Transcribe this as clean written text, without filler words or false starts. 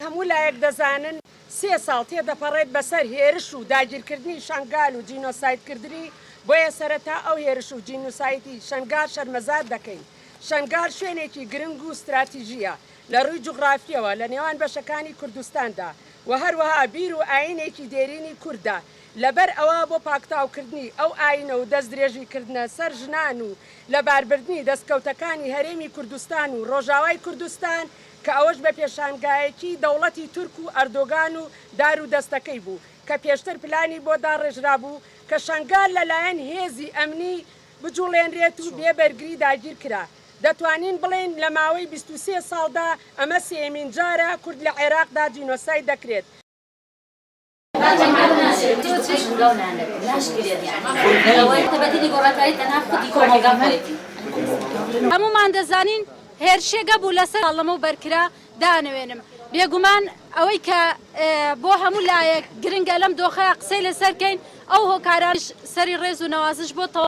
هەموو لایەک دەزانن 3 ساڵ تێدەپەڕێت بەسەر هێرش و داگیرکردنی شەنگال و جینۆسایدکردنی بۆیە سەرەتا ئەو هێرش و جینۆسایدی شەنگال شەرمەزار دەکەین. شەنگال شوێنێکی گرنگ و استراتیژیە لە ڕووی جوغرافیەوە لە نێوان بەشەکانی کوردستاندا و هەروەها بیر و ئاینێکی دێرینی کووردا. لەبەر ئەوە بۆ پاکتاوکردنی ئەو ئاینە و دەست درێژیکردنە سەر ژنان و لەباربردنی دەستکەوتەکانی هەرێمی کوردستان و ڕۆژاوای کوردستان کە ئەوەش بە پێشانگایەکی دەوڵەتی تورک و ئەردۆگان و دار و دەستەکەی بوو کە پێشتر پلانی بۆ داڕێژرا بوو کە شەنگال لەلایەن هێزی ئەمنی بجوڵێنرێت و بێبەرگری داگیر کرا. دەتوانین بڵێن لە ماوەی 23 ساڵدا ئەمە سێمین جارە کورد لە عێراقدا جینۆساید دەکرێت. هەمومان دەزانین هێرشێگە بوو لەسەر ئەڵەمە و بەرکرا دانەوێنم. بێگومان ئەوەی کە بۆ هەموو لایەک گرنگە لەم دۆخەیە قسەی لەسەرکەین ئەو هۆکارانش سەری ڕێز و نەوازش بۆ